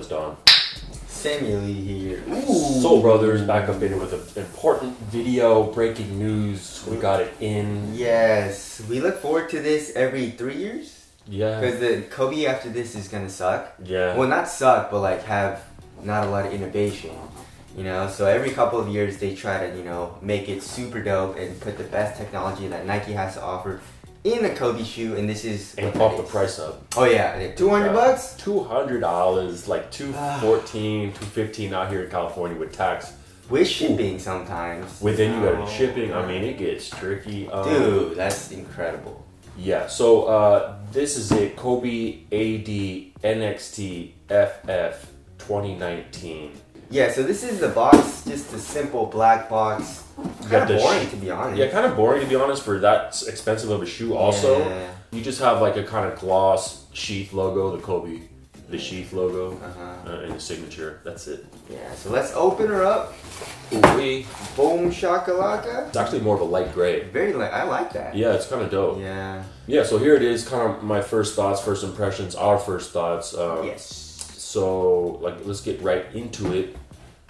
Don. Samuel here. Soul Brothers back up in it with an important video, breaking news. We got it in. Yes, we look forward to this every 3 years. Yeah. Because the Kobe after this is gonna suck. Yeah. Well, not suck, but like have not a lot of innovation. You know, so every couple of years they try to, you know, make it super dope and put the best technology that Nike has to offer in the Kobe shoe, and this is and pump the price up. Oh yeah, $200 bucks? $200, like $214, $215 out here in California with tax. With shipping sometimes. Within you got shipping, I mean it gets tricky. Dude, that's incredible. Yeah, so this is it, Kobe AD NXT FF 2019. Yeah, so this is the box, just a simple black box. Kind of boring to be honest. Yeah, kind of boring to be honest for that expensive of a shoe. Also, you just have like a kind of gloss sheath logo, the Kobe, the sheath logo, and the signature. That's it. Yeah, so let's open her up. Ooh-wee. Boom shakalaka. It's actually more of a light gray. Very light. I like that. Yeah, it's kind of dope. Yeah. Yeah, so here it is, kind of my first thoughts, first impressions, our first thoughts. Yes. So, like, let's get right into it.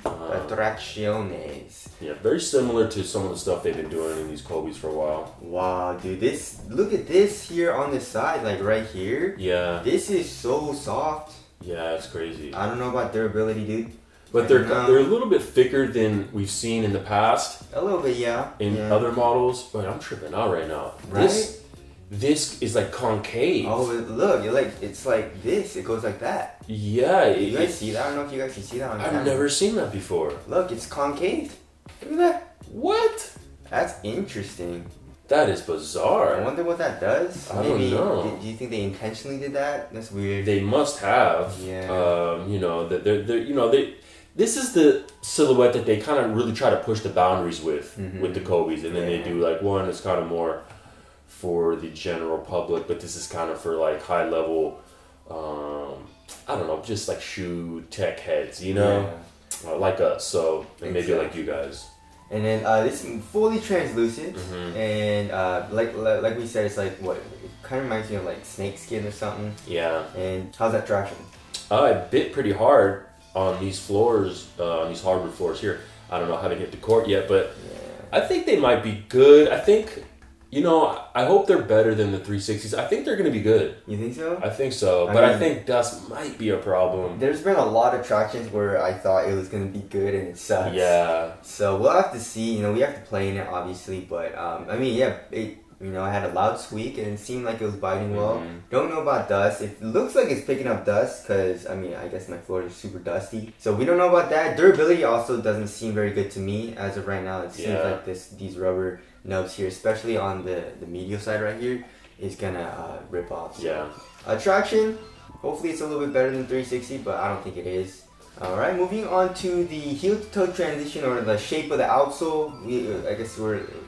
Attracciones. Yeah, very similar to some of the stuff they've been doing in these Kobe's for a while. Wow, dude, look at this here on the side, like right here. Yeah. This is so soft. Yeah, it's crazy. I don't know about durability, dude. But they're a little bit thicker than we've seen in the past. A little bit, yeah. In other models. But I'm tripping out right now. Right? This is like concave. Oh, look, it's like this. It goes like that. Yeah. You guys see that? I don't know if you guys can see that on camera. I've never seen that before. Look, it's concave. Look at that. What? That's interesting. That is bizarre. I wonder what that does. I don't know. Do you think they intentionally did that? That's weird. They must have. Yeah. You know, this is the silhouette that they kind of really try to push the boundaries with the Kobe's, and then they do like one that's kind of more for the general public, but this is kind of for like high level, I don't know, just like shoe tech heads, you know, like us. So and maybe like you guys. And then this is fully translucent, and like we said, it's like what it kind of reminds me of like snake skin or something. Yeah. And how's that traction? It bit pretty hard on these floors, on these hardwood floors here. I don't know how to hit the court yet, but I think they might be good. I think. You know, I hope they're better than the 360s. I think they're going to be good. You think so? I think so. But I think dust might be a problem. There's been a lot of tractions where I thought it was going to be good and it sucks. Yeah. So we'll have to see. You know, we have to play in it, obviously. But, I mean, yeah, I had a loud squeak and it seemed like it was biting well. Don't know about dust. It looks like it's picking up dust because, I mean, I guess my floors are super dusty. So we don't know about that. Durability also doesn't seem very good to me as of right now. It seems like these rubber nubs here, especially on the medial side right here, is gonna rip off. Yeah. Traction, hopefully it's a little bit better than 360, but I don't think it is. Alright, moving on to the heel to toe transition, or the shape of the outsole. I guess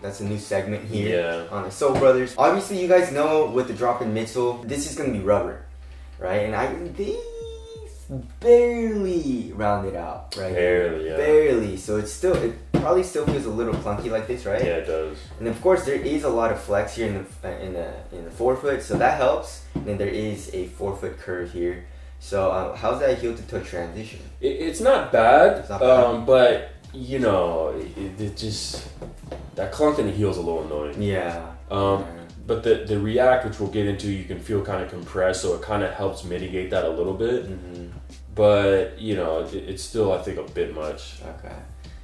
that's a new segment here on the Soul Brothers. Obviously you guys know with the drop in midsole, this is gonna be rubber, right? And these barely rounded out, right? Barely, yeah. Barely. So it probably still feels a little clunky like this, right? Yeah, it does. And of course there is a lot of flex here in the forefoot, so that helps. And then there is a forefoot curve here. So how's that heel to toe transition? It's not bad. It's not bad. But you know, it just that clunk in the heel is a little annoying. Yeah. But the React, which we'll get into, you can feel kind of compressed, so it kind of helps mitigate that a little bit. But you know, it's still, I think, a bit much. Okay.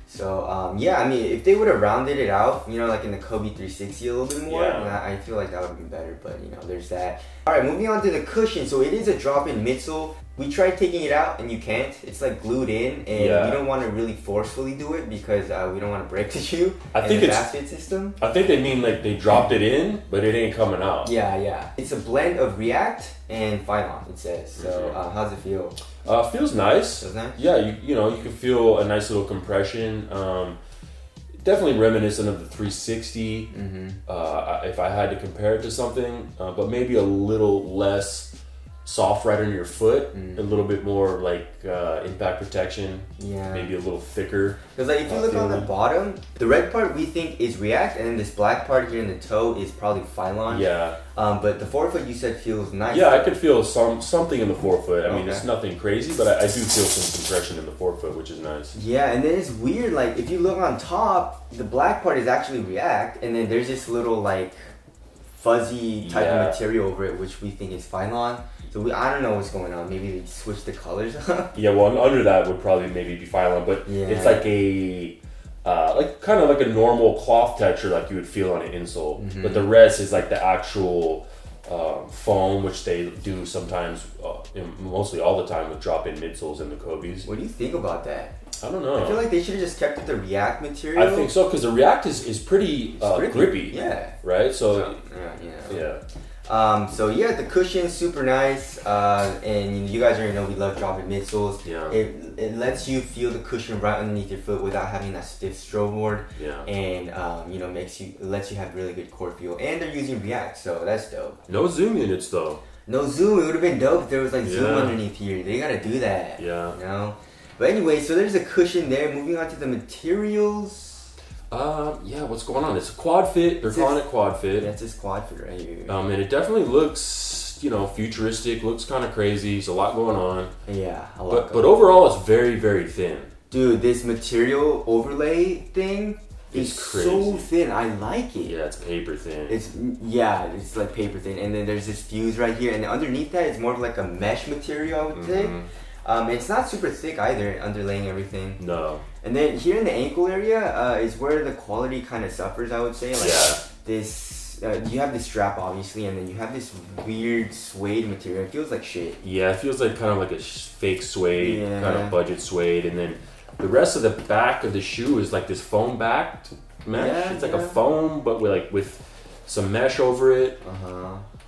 So yeah, I mean, if they would have rounded it out, you know, like in the Kobe 360 a little bit more, I feel like that would have been better. But you know, there's that. All right, moving on to the cushion. So it is a drop-in midsole. We tried taking it out and you can't. It's like glued in, and we don't want to really forcefully do it because we don't want to break the shoe. I think the it's basket system. I think they mean like they dropped it in, but it ain't coming out. Yeah. It's a blend of React and Phylon, it says. So how's it feel? Feels nice. Feels nice? Yeah, you know, you can feel a nice little compression. Definitely reminiscent of the 360. If I had to compare it to something, but maybe a little less soft right under your foot, a little bit more like impact protection, maybe a little thicker. Because like if you look on the bottom, the red part we think is React, and then this black part here in the toe is probably Phylon. Yeah. But the forefoot you said feels nice. Yeah, I could feel something in the forefoot. I mean, it's nothing crazy, but I do feel some compression in the forefoot, which is nice. Yeah, and then it's weird, like if you look on top, the black part is actually React, and then there's this little like fuzzy type of material over it, which we think is Phylon. So I don't know what's going on. Maybe they switched the colors up. Yeah, well, under that would probably maybe be Phylon, but it's like a like kind of like a normal cloth texture, like you would feel on an insole. But the rest is like the actual foam, which they do sometimes, mostly all the time, with drop-in midsoles in the Kobe's. What do you think about that? I don't know. I feel like they should have just kept it the React material. I think so, because the React is pretty grippy. Yeah. Right? So so yeah, the cushion's super nice, and you guys already know we love drop-in midsoles. Yeah. It lets you feel the cushion right underneath your foot without having that stiff strobe board. Yeah. And lets you have really good core feel, and they're using React, so that's dope. No zoom units though. No zoom. It would have been dope if there was like zoom underneath here. They gotta do that. Yeah. You know. But anyway, so there's a cushion there. Moving on to the materials. Yeah, what's going on? It's a quad fit. They're calling it quad fit. That's this quad fit right here. And it definitely looks, futuristic. Looks kind of crazy. There's a lot going on. Yeah, a lot. But overall, it's very, very thin. Dude, this material overlay thing is crazy. So thin. I like it. Yeah, it's paper thin. It's like paper thin. And then there's this fuse right here, and underneath that, it's more of like a mesh material, I would say. It's not super thick either, underlaying everything. No. And then here in the ankle area is where the quality kind of suffers, I would say. Like this, you have this strap obviously, and then you have this weird suede material. It feels like shit. Yeah, it feels like kind of like a fake suede, kind of budget suede. And then the rest of the back of the shoe is like this foam backed mesh. Yeah, it's like a foam, but with some mesh over it.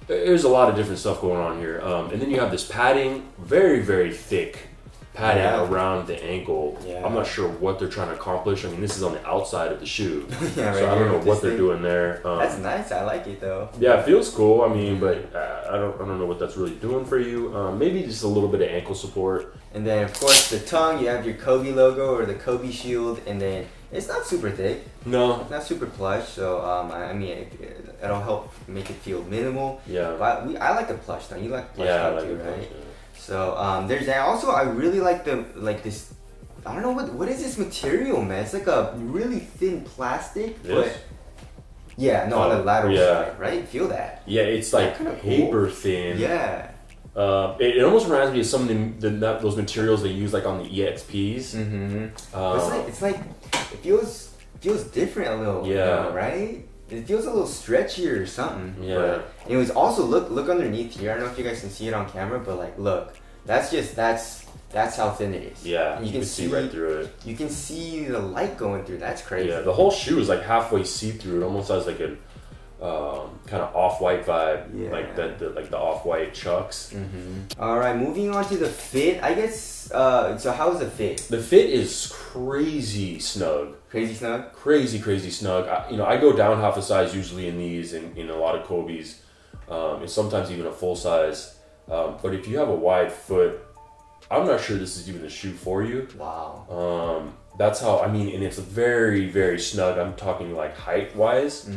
There's a lot of different stuff going on here. And then you have this padding, very, very thick padding around the ankle. Yeah. I'm not sure what they're trying to accomplish. I mean, this is on the outside of the shoe. So I don't know what they're doing there. That's nice. I like it though. Yeah, it feels cool. I mean, but I don't know what that's really doing for you. Maybe just a little bit of ankle support. And then of course the tongue, you have your Kobe logo or the Kobe shield, and then it's not super thick. No. It's not super plush, so I mean it'll help make it feel minimal. Yeah. But I like the plush tongue. You like the plush tongue too, right? Plush, So there's that. Also, I really like this. I don't know what is this material, man. It's like a really thin plastic, but on the lateral side, right? Feel that? Yeah, it's like paper thin. Yeah. It almost reminds me of some of those materials they use like on the EXPs. It's like it feels different a little. Right? It feels a little stretchier or something. Yeah. But anyways, also look underneath here. I don't know if you guys can see it on camera, but like look, that's how thin it is. Yeah. And you can see right through it. You can see the light going through. That's crazy. Yeah. The whole shoe is like halfway see through. It almost has like a kind of off-white vibe, like the off-white Chucks. All right, moving on to the fit. I guess. So how's the fit? The fit is crazy snug. Crazy snug? Crazy snug. I go down half a size usually in these, and in a lot of Kobe's, and sometimes even a full size. But if you have a wide foot, I'm not sure this is even the shoe for you. Wow. That's how, and it's very, very snug. I'm talking like height-wise.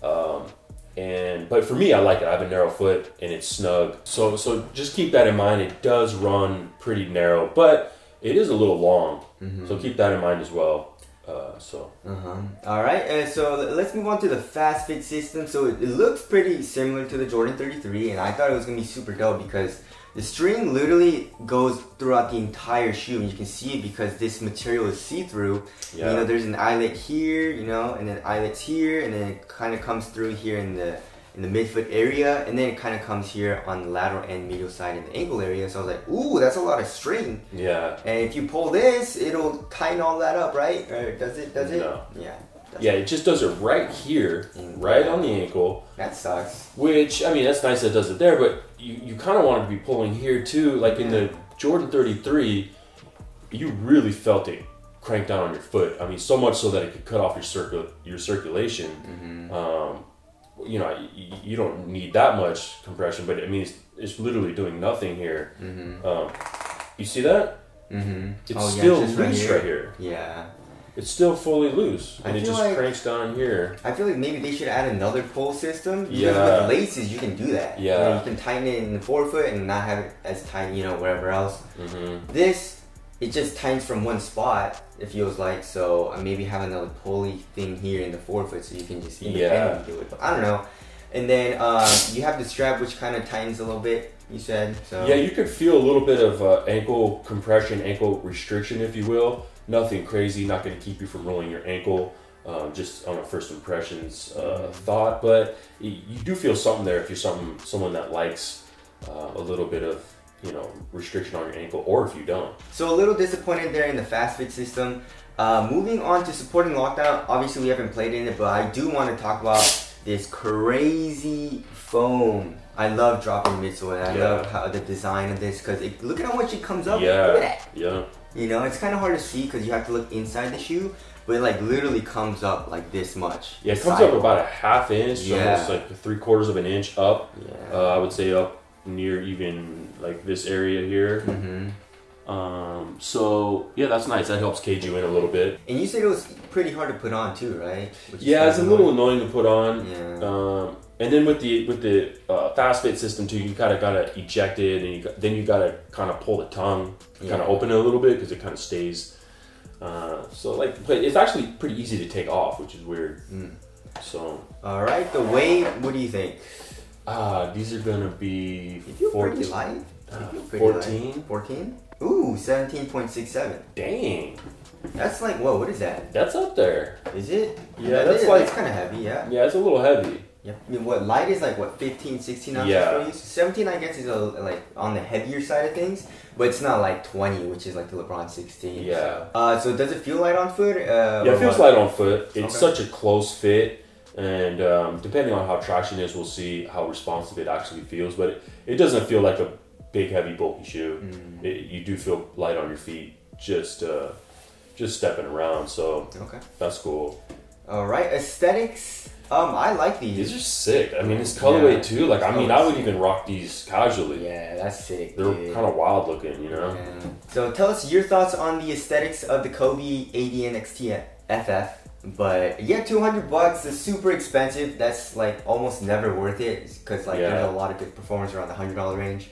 But for me, I like it. I have a narrow foot and it's snug. So just keep that in mind. It does run pretty narrow, but it is a little long. So keep that in mind as well. All right, so let's move on to the fast fit system. So it looks pretty similar to the Jordan 33, and I thought it was gonna be super dope because the string literally goes throughout the entire shoe, and you can see it because this material is see-through. Yeah. There's an eyelet here, and then eyelets here, and then it kind of comes through here in the midfoot area, and then it kind of comes here on the lateral and medial side in the ankle area. So I was like, ooh, that's a lot of string. Yeah. And if you pull this, it'll tighten all that up, right? Or does it? No. Yeah. Yeah, it just does it right here, right on the ankle. That sucks. Which, that's nice that it does it there, but you kind of want it to be pulling here too. Like in the Jordan 33, you really felt it crank down on your foot. So much so that it could cut off your circulation. you know, you don't need that much compression, but I mean, it's literally doing nothing here. You see that? It's still loose right here. Yeah. It's still fully loose, and it just cranks down here. I feel like maybe they should add another pull system. Yeah. Because with laces, you can do that. Yeah. You know, you can tighten it in the forefoot and not have it as tight, you know, wherever else. This, it just tightens from one spot, it feels like, so maybe have another pulley thing here in the forefoot so you can just independently do it. But I don't know. And then you have the strap, which kind of tightens a little bit, you said. So. Yeah, you could feel a little bit of ankle compression, ankle restriction, if you will. Nothing crazy, not going to keep you from rolling your ankle, just on a first impressions thought. But you do feel something there if you're someone that likes a little bit of, you know, restriction on your ankle, or if you don't. So a little disappointed there in the fast fit system. Moving on to supporting lockdown, obviously we haven't played in it, but I do want to talk about this crazy foam. I love dropping midsole, and I love how the design of this, because look at how much it comes up. Look at that. Yeah. You know, it's kind of hard to see because you have to look inside the shoe, but it like literally comes up like this much. Yeah, it comes up about a half inch, almost like 3/4 of an inch up. Yeah. I would say up near even like this area here. So yeah, that's nice. That helps cage you in a little bit. And you said it was pretty hard to put on too, right? Yeah, it's a little annoying to put on. Yeah. And then with the fast fit system too, you gotta eject it, and then you gotta kind of pull the tongue, kind of open it a little bit because it kind of stays. So like, but it's actually pretty easy to take off, which is weird. So. All right, the weight. What do you think? These are gonna be 14. Pretty light. 14. 14. Ooh, 17.67. Dang. That's like, whoa, what is that? That's up there. Is it? Yeah, that's kind of heavy. Yeah. Yeah, it's a little heavy. Yeah. I mean, what light is like, what, 15, 16 ounces for you? 17, I guess, is like on the heavier side of things, but it's not like 20, which is like the LeBron 16. Yeah. So does it feel light on foot? Yeah, it feels light on foot. It's such a close fit, and depending on how traction is, we'll see how responsive it actually feels. But it doesn't feel like a big, heavy, bulky shoe. You do feel light on your feet, just stepping around. So that's cool. All right, aesthetics. I like these. These are sick. I mean, this colorway too. Like, I mean, I would even rock these casually. Yeah, that's sick. They're kind of wild looking, you know. Yeah. So tell us your thoughts on the aesthetics of the Kobe AD NXT FF. But yeah, $200 is super expensive. That's like almost never worth it because like there's a lot of good performers around the $100 range.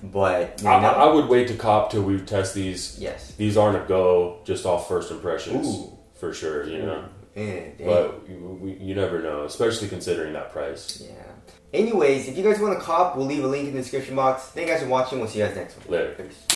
But you know, I would wait to cop till we test these. Yes. These aren't a go just off first impressions for sure. You know. Man, but you never know, especially considering that price. Yeah. Anyways, if you guys want to cop, we'll leave a link in the description box. Thank you guys for watching. We'll see you guys next one. Later. Peace.